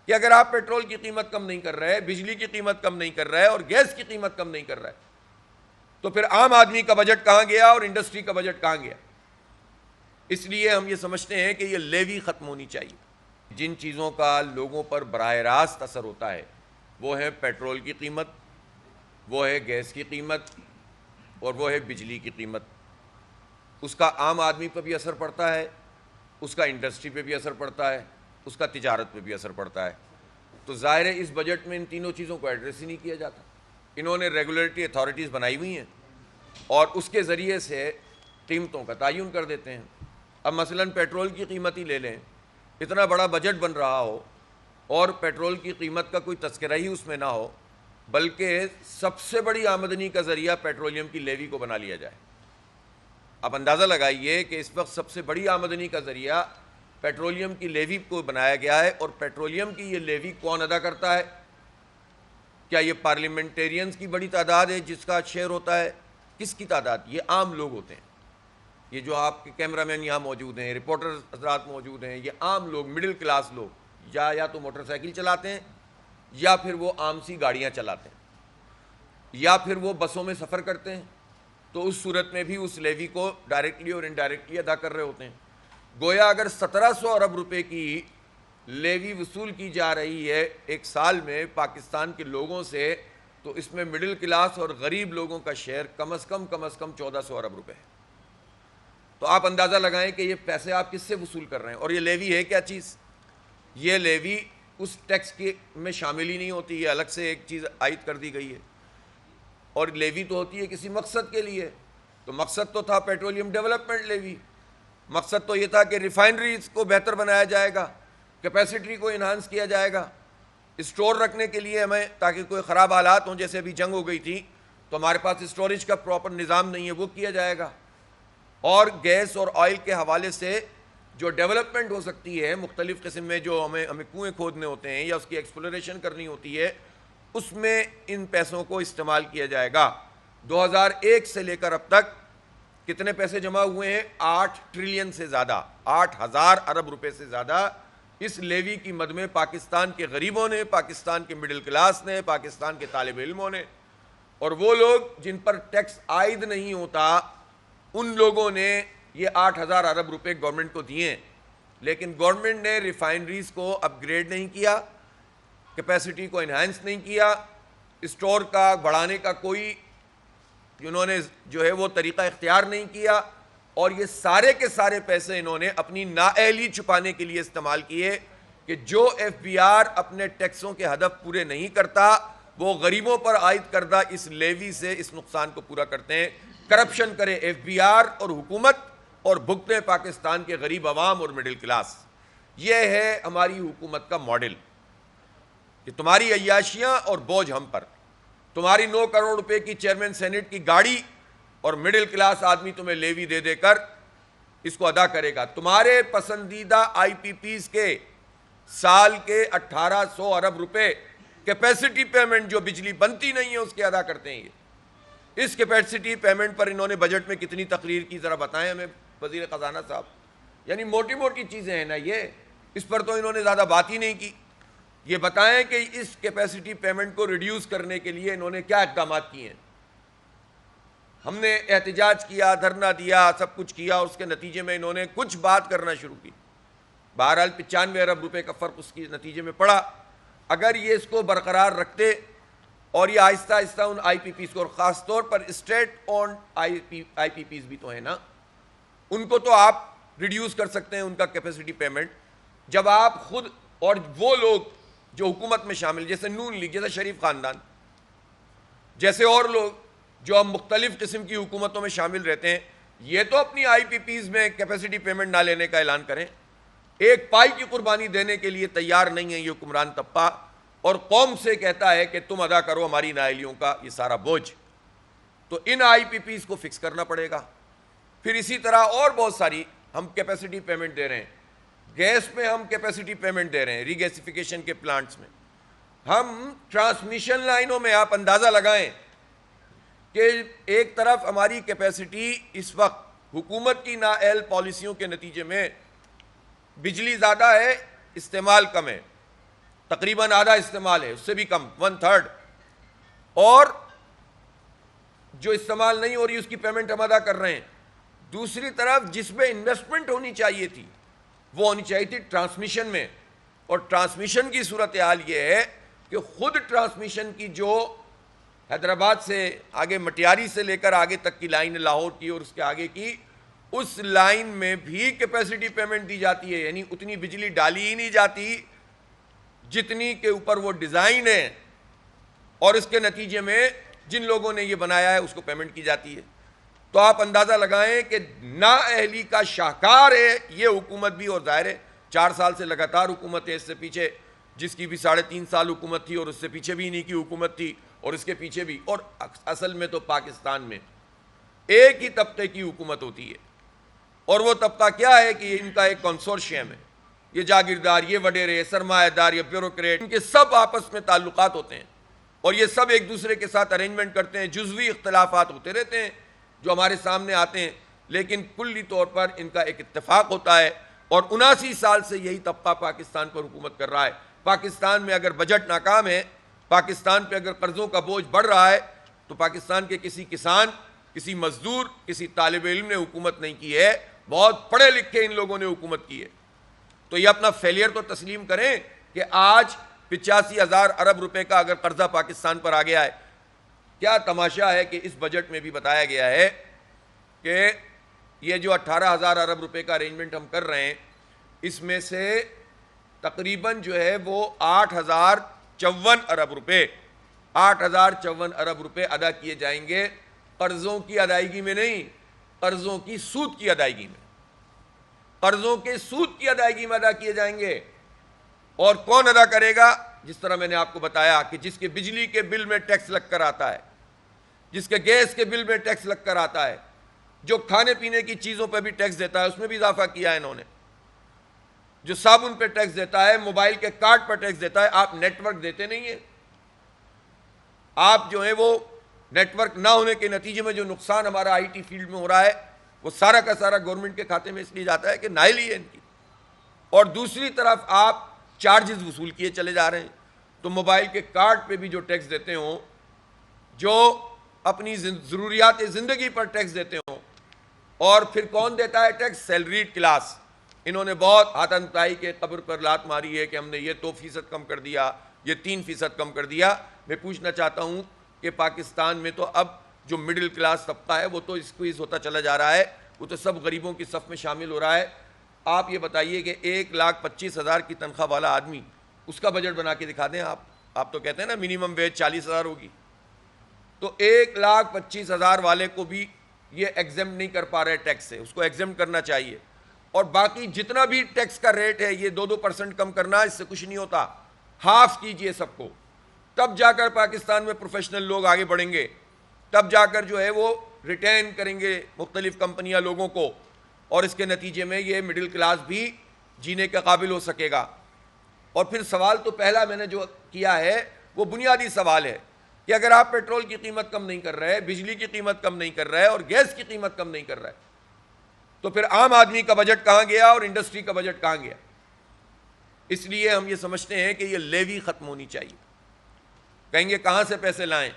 کہ اگر آپ پیٹرول کی قیمت کم نہیں کر رہے، بجلی کی قیمت کم نہیں کر رہے اور گیس کی قیمت کم نہیں کر رہے، تو پھر عام آدمی کا بجٹ کہاں گیا اور انڈسٹری کا بجٹ کہاں گیا؟ اس لیے ہم یہ سمجھتے ہیں کہ یہ لیوی ختم ہونی چاہیے۔ جن چیزوں کا لوگوں پر براہ راست اثر ہوتا ہے وہ ہے پیٹرول کی قیمت، وہ ہے گیس کی قیمت اور وہ ہے بجلی کی قیمت۔ اس کا عام آدمی پہ بھی اثر پڑتا ہے، اس کا انڈسٹری پہ بھی اثر پڑتا ہے، اس کا تجارت پہ بھی اثر پڑتا ہے۔ تو ظاہر ہے اس بجٹ میں ان تینوں چیزوں کو ایڈریس ہی نہیں کیا جاتا۔ انہوں نے ریگولیٹری اتھارٹیز بنائی ہوئی ہیں اور اس کے ذریعے سے قیمتوں کا تعین کر دیتے ہیں۔ اب مثلاً پیٹرول کی قیمت ہی لے لیں، اتنا بڑا بجٹ بن رہا ہو اور پیٹرول کی قیمت کا کوئی تذکرہ ہی اس میں نہ ہو، بلکہ سب سے بڑی آمدنی کا ذریعہ پیٹرولیم کی لیوی کو بنا لیا جائے۔ آپ اندازہ لگائیے کہ اس وقت سب سے بڑی آمدنی کا ذریعہ پیٹرولیم کی لیوی کو بنایا گیا ہے، اور پیٹرولیم کی یہ لیوی کون ادا کرتا ہے؟ کیا یہ پارلیمنٹیرینز کی بڑی تعداد ہے جس کا شیئر ہوتا ہے؟ کس کی تعداد؟ یہ عام لوگ ہوتے ہیں۔ یہ جو آپ کے کیمرہ مین یہاں موجود ہیں، رپورٹر حضرات موجود ہیں، یہ عام لوگ، مڈل کلاس لوگ، یا تو موٹر سائیکل چلاتے ہیں یا پھر وہ عام سی گاڑیاں چلاتے ہیں یا پھر وہ بسوں میں سفر کرتے ہیں، تو اس صورت میں بھی اس لیوی کو ڈائریکٹلی اور انڈائریکٹلی ادا کر رہے ہوتے ہیں۔ گویا اگر 1700 ارب روپے کی لیوی وصول کی جا رہی ہے ایک سال میں پاکستان کے لوگوں سے، تو اس میں مڈل کلاس اور غریب لوگوں کا شیئر کم از کم 1400 ارب روپے ہے۔ تو آپ اندازہ لگائیں کہ یہ پیسے آپ کس سے وصول کر رہے ہیں۔ اور یہ لیوی ہے کیا چیز؟ یہ لیوی اس ٹیکس کے میں شامل ہی نہیں ہوتی، یہ الگ سے ایک چیز عائد کر دی گئی ہے۔ اور لیوی تو ہوتی ہے کسی مقصد کے لیے، تو مقصد تو تھا پیٹرولیم ڈیولپمنٹ لیوی، مقصد تو یہ تھا کہ ریفائنریز کو بہتر بنایا جائے گا، کیپیسٹی کو انہانس کیا جائے گا، اسٹور رکھنے کے لیے ہمیں، تاکہ کوئی خراب حالات ہوں، جیسے ابھی جنگ ہو گئی تھی تو ہمارے پاس اسٹوریج کا پراپر نظام نہیں ہے، وہ کیا جائے گا۔ اور گیس اور آئل کے حوالے سے جو ڈیولپمنٹ ہو سکتی ہے مختلف قسم میں، جو ہمیں کنویں کھودنے ہوتے ہیں یا اس کی ایکسپلوریشن کرنی ہوتی ہے، اس میں ان پیسوں کو استعمال کیا جائے گا۔ 2001 سے لے کر اب تک کتنے پیسے جمع ہوئے ہیں؟ 8 ٹریلین سے زیادہ، 8000 ارب روپے سے زیادہ اس لیوی کی مد میں پاکستان کے غریبوں نے، پاکستان کے مڈل کلاس نے، پاکستان کے طالب علموں نے، اور وہ لوگ جن پر ٹیکس عائد نہیں ہوتا، ان لوگوں نے یہ 8000 ارب روپے گورنمنٹ کو دیے ہیں۔ لیکن گورنمنٹ نے ریفائنریز کو اپ گریڈ نہیں کیا، کیپیسٹی کو انہانس نہیں کیا، اسٹور کا بڑھانے کا کوئی انہوں نے جو ہے وہ طریقہ اختیار نہیں کیا، اور یہ سارے کے سارے پیسے انہوں نے اپنی نااہلی چھپانے کے لیے استعمال کیے کہ جو ایف بی آر اپنے ٹیکسوں کے ہدف پورے نہیں کرتا، وہ غریبوں پر عائد کردہ اس لیوی سے اس نقصان کو پورا کرتے ہیں۔ کرپشن کرے ایف بی آر اور حکومت، اور بھگتے پاکستان کے غریب عوام اور مڈل کلاس۔ یہ ہے ہماری حکومت کا ماڈل کہ تمہاری عیاشیاں اور بوجھ ہم پر، تمہاری 9 کروڑ روپے کی چیئرمین سینٹ کی گاڑی، اور مڈل کلاس آدمی تمہیں لیوی دے دے کر اس کو ادا کرے گا۔ تمہارے پسندیدہ آئی پی پیز کے سال کے 1800 ارب روپے کیپیسٹی پیمنٹ جو بجلی بنتی نہیں ہے اس کے ادا کرتے ہیں۔ یہ اس کیپیسٹی پیمنٹ پر انہوں نے بجٹ میں کتنی تقریر کی، ذرا بتائیں ہمیں وزیر خزانہ صاحب۔ یعنی موٹی موٹی چیزیں ہیں نا یہ، اس پر تو انہوں نے زیادہ بات ہی نہیں کی۔ یہ بتائیں کہ اس کیپیسٹی پیمنٹ کو ریڈیوس کرنے کے لیے انہوں نے کیا اقدامات کیے ہیں۔ ہم نے احتجاج کیا، دھرنا دیا، سب کچھ کیا، اور اس کے نتیجے میں انہوں نے کچھ بات کرنا شروع کی۔ بہرحال 95 ارب روپے کا فرق اس کے نتیجے میں پڑا۔ اگر یہ اس کو برقرار رکھتے اور یہ آہستہ آہستہ ان آئی پی پیز کو، اور خاص طور پر اسٹیٹ اونڈ آئی پی پیز بھی تو ہیں نا، ان کو تو آپ ریڈیوس کر سکتے ہیں ان کا کیپیسٹی پیمنٹ، جب آپ خود اور وہ لوگ جو حکومت میں شامل، جیسے نون لیگ، جیسے شریف خاندان، جیسے اور لوگ جو اب مختلف قسم کی حکومتوں میں شامل رہتے ہیں، یہ تو اپنی آئی پی پیز میں کیپیسٹی پیمنٹ نہ لینے کا اعلان کریں۔ ایک پائی کی قربانی دینے کے لیے تیار نہیں ہے یہ حکمران طبقہ، اور قوم سے کہتا ہے کہ تم ادا کرو ہماری نااہلیوں کا یہ سارا بوجھ۔ تو ان آئی پی پیز کو فکس کرنا پڑے گا۔ پھر اسی طرح اور بہت ساری ہم کیپیسٹی پیمنٹ دے رہے ہیں، گیس میں ہم کیپیسٹی پیمنٹ دے رہے ہیں، ری گیسیفیکیشن کے پلانٹس میں، ہم ٹرانسمیشن لائنوں میں، آپ اندازہ لگائیں کہ ایک طرف ہماری کیپیسٹی اس وقت حکومت کی نااہل پالیسیوں کے نتیجے میں بجلی زیادہ ہے، استعمال کم ہے، تقریباً آدھا استعمال ہے، اس سے بھی کم، 1/3، اور جو استعمال نہیں ہو رہی اس کی پیمنٹ ہم ادا کر رہے ہیں۔ دوسری طرف جس میں انویسٹمنٹ ہونی چاہیے تھی وہ ہونی چاہیے تھی ٹرانسمیشن میں، اور ٹرانسمیشن کی صورتحال یہ ہے کہ خود ٹرانسمیشن کی جو حیدرآباد سے آگے مٹیاری سے لے کر آگے تک کی لائن لاہور کی اور اس کے آگے کی، اس لائن میں بھی کیپیسٹی پیمنٹ دی جاتی ہے، یعنی اتنی بجلی ڈالی ہی نہیں جاتی جتنی کے اوپر وہ ڈیزائن ہے، اور اس کے نتیجے میں جن لوگوں نے یہ بنایا ہے اس کو پیمنٹ کی جاتی ہے۔ تو آپ اندازہ لگائیں کہ نااہلی کا شاہکار ہے یہ حکومت بھی، اور ظاہر ہے 4 سال سے لگاتار حکومت ہے، اس سے پیچھے جس کی بھی 3.5 سال حکومت تھی، اور اس سے پیچھے بھی انہی کی حکومت تھی، اور اس کے پیچھے بھی، اور اصل میں تو پاکستان میں ایک ہی طبقے کی حکومت ہوتی ہے، اور وہ طبقہ کیا ہے کہ ان کا ایک کنسورشیم ہے، یہ جاگیردار، یہ وڈیرے، سرمایہ دار، یہ بیوروکریٹ، ان کے سب آپس میں تعلقات ہوتے ہیں، اور یہ سب ایک دوسرے کے ساتھ ارینجمنٹ کرتے ہیں، جزوی اختلافات ہوتے رہتے ہیں جو ہمارے سامنے آتے ہیں، لیکن کلی طور پر ان کا ایک اتفاق ہوتا ہے، اور 79 سال سے یہی طبقہ پاکستان پر حکومت کر رہا ہے۔ پاکستان میں اگر بجٹ ناکام ہے، پاکستان پہ اگر قرضوں کا بوجھ بڑھ رہا ہے، تو پاکستان کے کسی کسان، کسی مزدور، کسی طالب علم نے حکومت نہیں کی ہے، بہت پڑھے لکھے ان لوگوں نے حکومت کی ہے۔ تو یہ اپنا فیلئر تو تسلیم کریں کہ آج 85,000 ارب روپے کا اگر قرضہ پاکستان پر آ گیا ہے۔ کیا تماشا ہے کہ اس بجٹ میں بھی بتایا گیا ہے کہ یہ جو 18,000 ارب روپے کا ارینجمنٹ ہم کر رہے ہیں، اس میں سے تقریباً جو ہے وہ 8,054 ارب روپے 8,054 ارب روپے ادا کیے جائیں گے، قرضوں کی ادائیگی میں نہیں، قرضوں کی سود کی ادائیگی میں، قرضوں کے سود کی ادائیگی میں ادا کیے جائیں گے۔ اور کون ادا کرے گا؟ جس طرح میں نے آپ کو بتایا کہ جس کے بجلی کے بل میں ٹیکس لگ کر آتا ہے، جس کے گیس کے بل میں ٹیکس لگ کر آتا ہے، جو کھانے پینے کی چیزوں پہ بھی ٹیکس دیتا ہے، اس میں بھی اضافہ کیا ہے انہوں نے، جو صابن پہ ٹیکس دیتا ہے، موبائل کے کارڈ پر ٹیکس دیتا ہے۔ آپ نیٹ ورک دیتے نہیں ہیں، آپ جو ہیں وہ نیٹ ورک نہ ہونے کے نتیجے میں جو نقصان ہمارا آئی ٹی فیلڈ میں ہو رہا ہے وہ سارا کا سارا گورنمنٹ کے کھاتے میں اس لیے جاتا ہے کہ نااہلی ہے ان کی، اور دوسری طرف آپ چارجز وصول کیے چلے جا رہے ہیں۔ تو موبائل کے کارڈ پہ بھی جو ٹیکس دیتے ہوں، جو اپنی ضروریات زندگی پر ٹیکس دیتے ہوں، اور پھر کون دیتا ہے ٹیکس؟ Salaried class. انہوں نے بہت ہاتھ تائی کے قبر پر لات ماری ہے کہ ہم نے یہ 2% کم کر دیا، یہ 3% کم کر دیا۔ میں پوچھنا چاہتا ہوں کہ پاکستان میں تو اب جو مڈل کلاس طبقہ ہے وہ تو اسکویز ہوتا چلا جا رہا ہے، وہ تو سب غریبوں کی صف میں شامل ہو رہا ہے۔ آپ یہ بتائیے کہ 1,25,000 کی تنخواہ والا آدمی، اس کا بجٹ بنا کے دکھا دیں آپ تو کہتے ہیں نا منیمم ویج 40,000 ہوگی، تو 1,25,000 والے کو بھی یہ ایگزم نہیں کر پا رہے ٹیکس سے، اس کو ایگزم کرنا چاہیے۔ اور باقی جتنا بھی ٹیکس کا ریٹ ہے یہ 2% کم کرنا، اس سے کچھ نہیں ہوتا، ہاف کیجئے سب کو، تب جا کر پاکستان میں پروفیشنل لوگ آگے بڑھیں گے، تب جا کر جو ہے وہ ریٹین کریں گے مختلف کمپنیاں لوگوں کو، اور اس کے نتیجے میں یہ مڈل کلاس بھی جینے کے قابل ہو سکے گا۔ اور پھر سوال تو پہلا میں نے جو کیا ہے وہ بنیادی سوال ہے کہ اگر آپ پیٹرول کی قیمت کم نہیں کر رہے، بجلی کی قیمت کم نہیں کر رہے، اور گیس کی قیمت کم نہیں کر رہے، تو پھر عام آدمی کا بجٹ کہاں گیا اور انڈسٹری کا بجٹ کہاں گیا؟ اس لیے ہم یہ سمجھتے ہیں کہ یہ لیوی ختم ہونی چاہیے۔ کہیں گے کہاں سے پیسے لائیں؟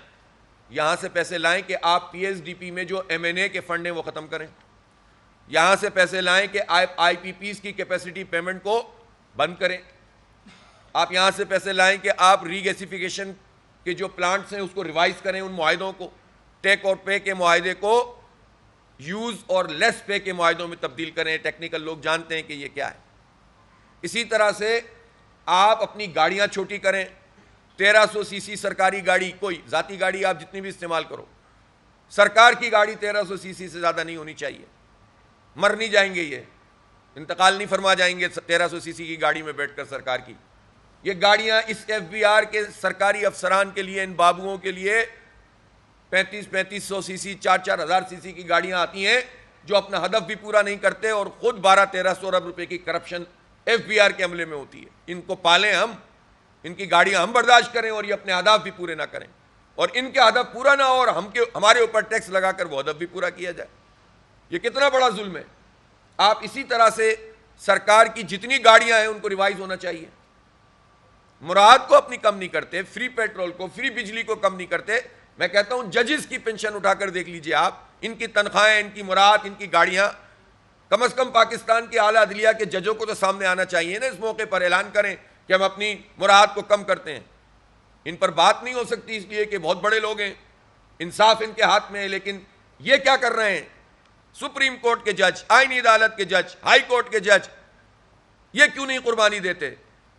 یہاں سے پیسے لائیں کہ آپ پی ایس ڈی پی میں جو M&A کے فنڈ ہیں وہ ختم کریں، یہاں سے پیسے لائیں کہ آئی پی پیز کی کیپیسٹی پیمنٹ کو بند کریں، آپ یہاں سے پیسے لائیں کہ آپ ری گیسیفیکیشن کے جو پلانٹس ہیں اس کو ریوائز کریں، ان معاہدوں کو، ٹیک اور پے کے معاہدے کو یوز اور لیس پے کے معاہدوں میں تبدیل کریں۔ ٹیکنیکل لوگ جانتے ہیں کہ یہ کیا ہے۔ اسی طرح سے آپ اپنی گاڑیاں چھوٹی کریں، 1300 سی سی سرکاری گاڑی، کوئی ذاتی گاڑی آپ جتنی بھی استعمال کرو، سرکار کی گاڑی 1300 سی سی سے زیادہ نہیں ہونی چاہیے، مر نہیں جائیں گے، یہ انتقال نہیں فرما جائیں گے 1300 سی سی کی گاڑی میں بیٹھ کر سرکار کی۔ یہ گاڑیاں اس FBR کے سرکاری افسران کے لیے، ان بابوؤں کے لیے 3500 سی سی 4,000 سی سی کی گاڑیاں آتی ہیں جو اپنا ہدف بھی پورا نہیں کرتے، اور خود 1200-1300 ارب روپے کی کرپشن FBR کے عملے میں ہوتی ہے۔ ان کو پالیں ہم، ان کی گاڑیاں ہم برداشت کریں اور یہ اپنے ہدف بھی پورے نہ کریں، اور ان کے ہدف پورا نہ ہو اور ہمارے اوپر ٹیکس لگا کر وہ ہدف بھی پورا کیا جائے۔ یہ کتنا بڑا ظلم ہے۔ آپ اسی طرح سے سرکار کی جتنی گاڑیاں ہیں ان کو ریوائز ہونا چاہیے، مراد کو اپنی کم نہیں کرتے، فری پیٹرول کو، فری بجلی کو کم نہیں کرتے. میں کہتا ہوں ججز کی پینشن اٹھا کر دیکھ لیجئے آپ، ان کی تنخواہیں، ان کی مراد، ان کی گاڑیاں، کم از کم پاکستان کی اعلیٰ عدلیہ کے ججوں کو تو سامنے آنا چاہیے نا، اس موقع پر اعلان کریں کہ ہم اپنی مراد کو کم کرتے ہیں. ان پر بات نہیں ہو سکتی اس لیے کہ بہت بڑے لوگ ہیں، انصاف ان کے ہاتھ میں ہے. لیکن یہ کیا کر رہے ہیں؟ سپریم کورٹ کے جج، آئینی عدالت کے جج، ہائی کورٹ کے جج، یہ کیوں نہیں قربانی دیتے؟